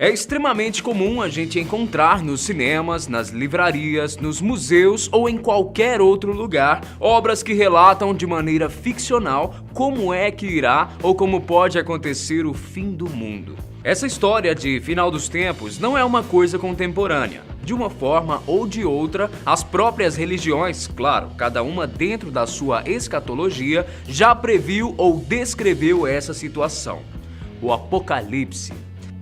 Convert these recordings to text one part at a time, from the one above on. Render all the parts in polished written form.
É extremamente comum a gente encontrar nos cinemas, nas livrarias, nos museus ou em qualquer outro lugar obras que relatam de maneira ficcional como é que irá ou como pode acontecer o fim do mundo. Essa história de final dos tempos não é uma coisa contemporânea. De uma forma ou de outra, as próprias religiões, claro, cada uma dentro da sua escatologia, já previu ou descreveu essa situação. O Apocalipse.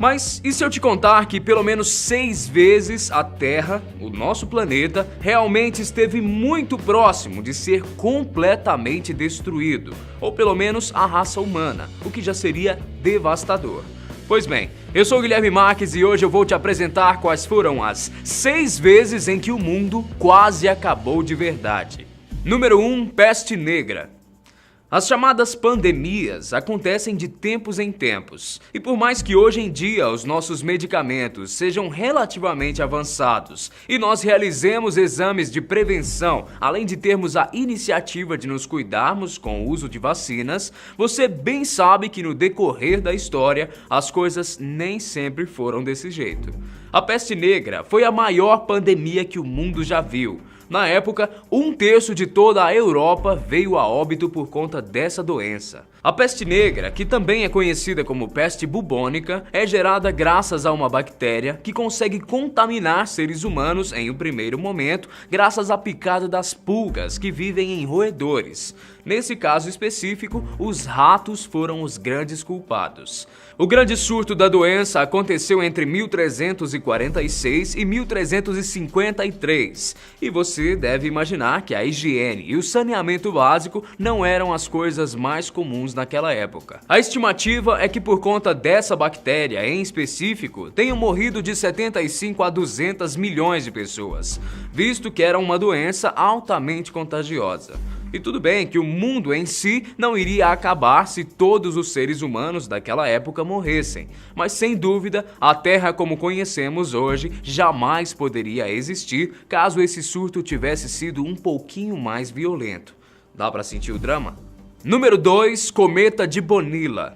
Mas e se eu te contar que pelo menos 6 vezes a Terra, o nosso planeta, realmente esteve muito próximo de ser completamente destruído, ou pelo menos a raça humana, o que já seria devastador? Pois bem, eu sou o Guilherme Marques e hoje eu vou te apresentar quais foram as 6 vezes em que o mundo quase acabou de verdade. Número 1, Peste Negra. As chamadas pandemias acontecem de tempos em tempos, e por mais que hoje em dia os nossos medicamentos sejam relativamente avançados e nós realizemos exames de prevenção, além de termos a iniciativa de nos cuidarmos com o uso de vacinas, você bem sabe que no decorrer da história as coisas nem sempre foram desse jeito. A peste negra foi a maior pandemia que o mundo já viu. Na época, 1/3 de toda a Europa veio a óbito por conta dessa doença. A peste negra, que também é conhecida como peste bubônica, é gerada graças a uma bactéria que consegue contaminar seres humanos em um primeiro momento, graças à picada das pulgas que vivem em roedores. Nesse caso específico, os ratos foram os grandes culpados. O grande surto da doença aconteceu entre 1346 e 1353, e você deve imaginar que a higiene e o saneamento básico não eram as coisas mais comuns naquela época. A estimativa é que por conta dessa bactéria em específico, tenham morrido de 75 a 200 milhões de pessoas, visto que era uma doença altamente contagiosa. E tudo bem que o mundo em si não iria acabar se todos os seres humanos daquela época morressem, mas sem dúvida a Terra como conhecemos hoje jamais poderia existir caso esse surto tivesse sido um pouquinho mais violento. Dá pra sentir o drama? Número 2, Cometa de Bonilla.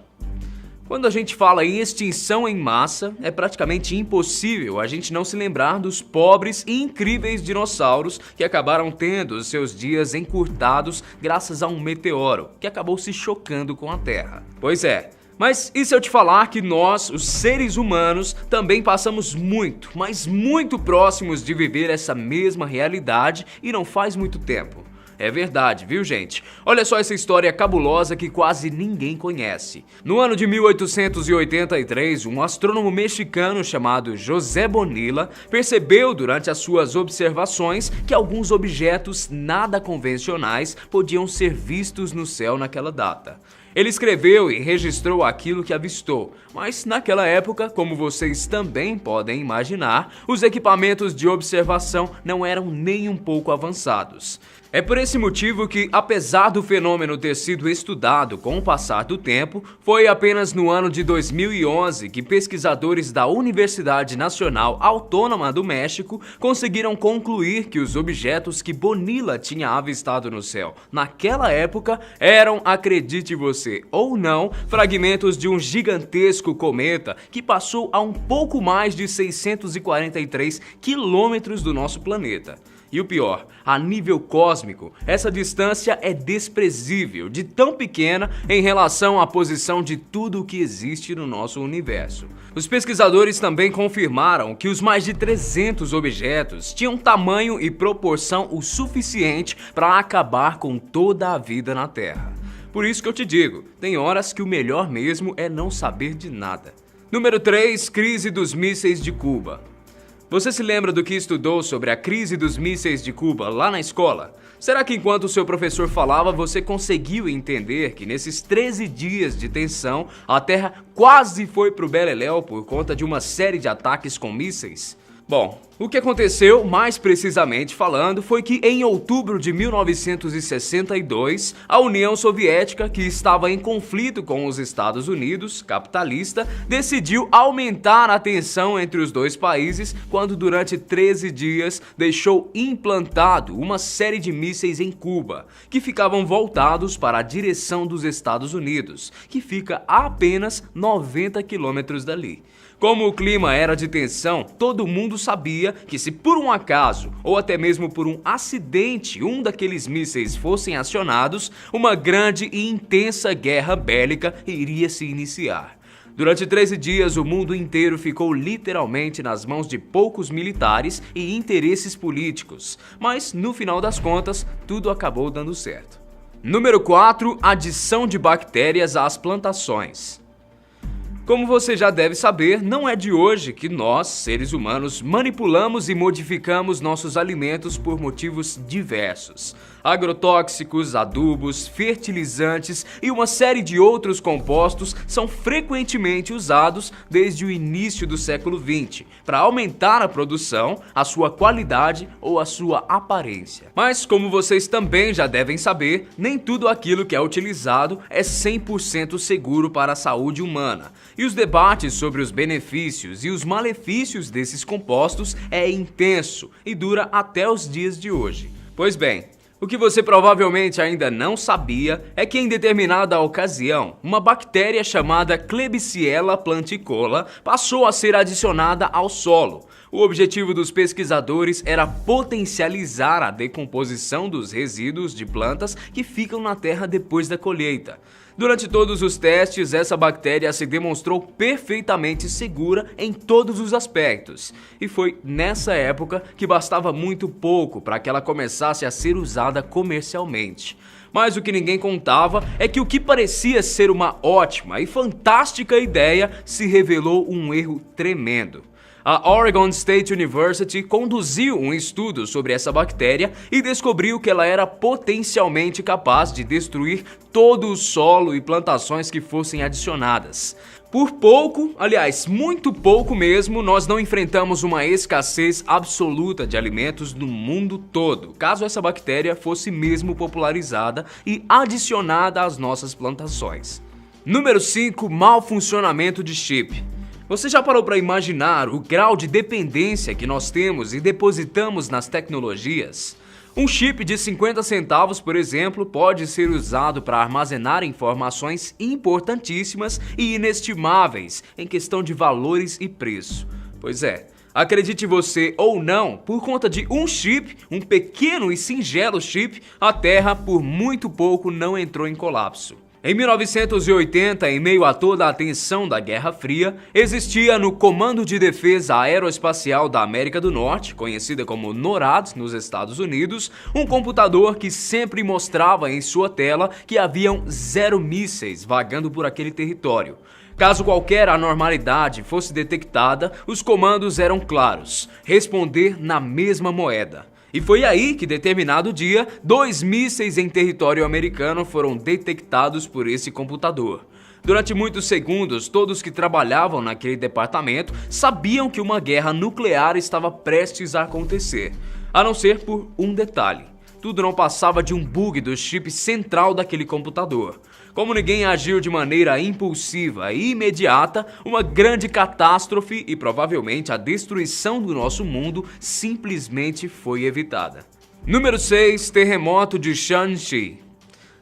Quando a gente fala em extinção em massa, é praticamente impossível a gente não se lembrar dos pobres e incríveis dinossauros que acabaram tendo seus dias encurtados graças a um meteoro que acabou se chocando com a Terra. Pois é. Mas e se eu te falar que nós, os seres humanos, também passamos muito, mas muito próximos de viver essa mesma realidade e não faz muito tempo? É verdade, viu gente? Olha só essa história cabulosa que quase ninguém conhece. No ano de 1883, um astrônomo mexicano chamado José Bonilla percebeu durante as suas observações que alguns objetos nada convencionais podiam ser vistos no céu naquela data. Ele escreveu e registrou aquilo que avistou, mas naquela época, como vocês também podem imaginar, os equipamentos de observação não eram nem um pouco avançados. É por esse motivo que, apesar do fenômeno ter sido estudado com o passar do tempo, foi apenas no ano de 2011 que pesquisadores da Universidade Nacional Autônoma do México conseguiram concluir que os objetos que Bonilla tinha avistado no céu naquela época eram, acredite você ou não, fragmentos de um gigantesco cometa que passou a um pouco mais de 643 quilômetros do nosso planeta. E o pior, a nível cósmico, essa distância é desprezível, de tão pequena em relação à posição de tudo o que existe no nosso universo. Os pesquisadores também confirmaram que os mais de 300 objetos tinham tamanho e proporção o suficiente para acabar com toda a vida na Terra. Por isso que eu te digo, tem horas que o melhor mesmo é não saber de nada. Número 3, Crise dos Mísseis de Cuba. Você se lembra do que estudou sobre a crise dos mísseis de Cuba lá na escola? Será que enquanto o seu professor falava, você conseguiu entender que nesses 13 dias de tensão, a Terra quase foi pro beleléu por conta de uma série de ataques com mísseis? Bom, o que aconteceu, mais precisamente falando, foi que em outubro de 1962, a União Soviética, que estava em conflito com os Estados Unidos, capitalista, decidiu aumentar a tensão entre os dois países quando durante 13 dias deixou implantado uma série de mísseis em Cuba, que ficavam voltados para a direção dos Estados Unidos, que fica a apenas 90 quilômetros dali. Como o clima era de tensão, todo mundo sabia que se por um acaso, ou até mesmo por um acidente, um daqueles mísseis fossem acionados, uma grande e intensa guerra bélica iria se iniciar. Durante 13 dias, o mundo inteiro ficou literalmente nas mãos de poucos militares e interesses políticos, mas no final das contas, tudo acabou dando certo. Número 4. Adição de bactérias às plantações. Como você já deve saber, não é de hoje que nós, seres humanos, manipulamos e modificamos nossos alimentos por motivos diversos. Agrotóxicos, adubos, fertilizantes e uma série de outros compostos são frequentemente usados desde o início do século XX para aumentar a produção, a sua qualidade ou a sua aparência. Mas, como vocês também já devem saber, nem tudo aquilo que é utilizado é 100% seguro para a saúde humana. E os debates sobre os benefícios e os malefícios desses compostos é intenso e dura até os dias de hoje. Pois bem, o que você provavelmente ainda não sabia é que em determinada ocasião, uma bactéria chamada Klebsiella planticola passou a ser adicionada ao solo. O objetivo dos pesquisadores era potencializar a decomposição dos resíduos de plantas que ficam na terra depois da colheita. Durante todos os testes, essa bactéria se demonstrou perfeitamente segura em todos os aspectos. E foi nessa época que bastava muito pouco para que ela começasse a ser usada comercialmente. Mas o que ninguém contava é que o que parecia ser uma ótima e fantástica ideia se revelou um erro tremendo. A Oregon State University conduziu um estudo sobre essa bactéria e descobriu que ela era potencialmente capaz de destruir todo o solo e plantações que fossem adicionadas. Por pouco, aliás, muito pouco mesmo, nós não enfrentamos uma escassez absoluta de alimentos no mundo todo, caso essa bactéria fosse mesmo popularizada e adicionada às nossas plantações. Número 5. Mau funcionamento de chip. Você já parou para imaginar o grau de dependência que nós temos e depositamos nas tecnologias? Um chip de 50 centavos, por exemplo, pode ser usado para armazenar informações importantíssimas e inestimáveis em questão de valores e preço. Pois é, acredite você ou não, por conta de um chip, um pequeno e singelo chip, a Terra por muito pouco não entrou em colapso. Em 1980, em meio a toda a tensão da Guerra Fria, existia no Comando de Defesa Aeroespacial da América do Norte, conhecida como NORAD nos Estados Unidos, um computador que sempre mostrava em sua tela que haviam 0 mísseis vagando por aquele território. Caso qualquer anormalidade fosse detectada, os comandos eram claros: responder na mesma moeda. E foi aí que, determinado dia, 2 mísseis em território americano foram detectados por esse computador. Durante muitos segundos, todos que trabalhavam naquele departamento sabiam que uma guerra nuclear estava prestes a acontecer, a não ser por um detalhe: tudo não passava de um bug do chip central daquele computador. Como ninguém agiu de maneira impulsiva e imediata, uma grande catástrofe e provavelmente a destruição do nosso mundo simplesmente foi evitada. Número 6. Terremoto de Shanxi.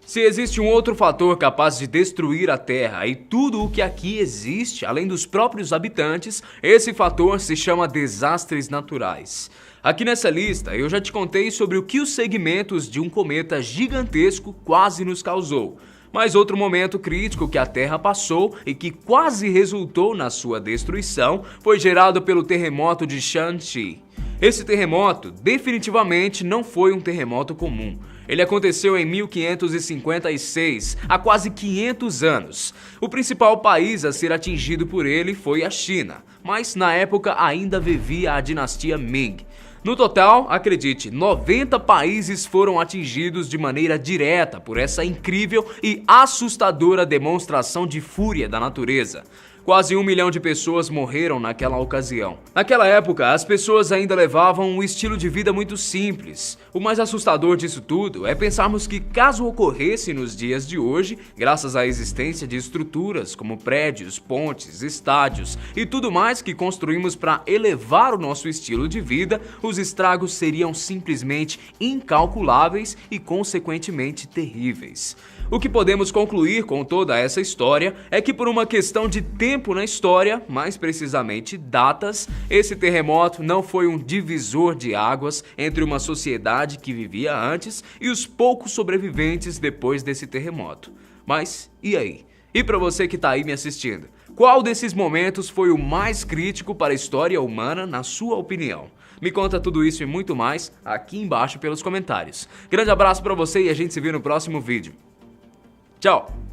Se existe um outro fator capaz de destruir a Terra e tudo o que aqui existe, além dos próprios habitantes, esse fator se chama desastres naturais. Aqui nessa lista eu já te contei sobre o que os segmentos de um cometa gigantesco quase nos causou. Mas outro momento crítico que a Terra passou e que quase resultou na sua destruição foi gerado pelo terremoto de Shanxi. Esse terremoto definitivamente não foi um terremoto comum. Ele aconteceu em 1556, há quase 500 anos. O principal país a ser atingido por ele foi a China, mas na época ainda vivia a dinastia Ming. No total, acredite, 90 países foram atingidos de maneira direta por essa incrível e assustadora demonstração de fúria da natureza. Quase 1 milhão de pessoas morreram naquela ocasião. Naquela época, as pessoas ainda levavam um estilo de vida muito simples. O mais assustador disso tudo é pensarmos que, caso ocorresse nos dias de hoje, graças à existência de estruturas como prédios, pontes, estádios e tudo mais que construímos para elevar o nosso estilo de vida, os estragos seriam simplesmente incalculáveis e, consequentemente, terríveis. O que podemos concluir com toda essa história é que, por uma questão de tempo tempo na história, mais precisamente datas, esse terremoto não foi um divisor de águas entre uma sociedade que vivia antes e os poucos sobreviventes depois desse terremoto. Mas e aí? E para você que tá aí me assistindo, qual desses momentos foi o mais crítico para a história humana, na sua opinião? Me conta tudo isso e muito mais aqui embaixo pelos comentários. Grande abraço para você e a gente se vê no próximo vídeo. Tchau!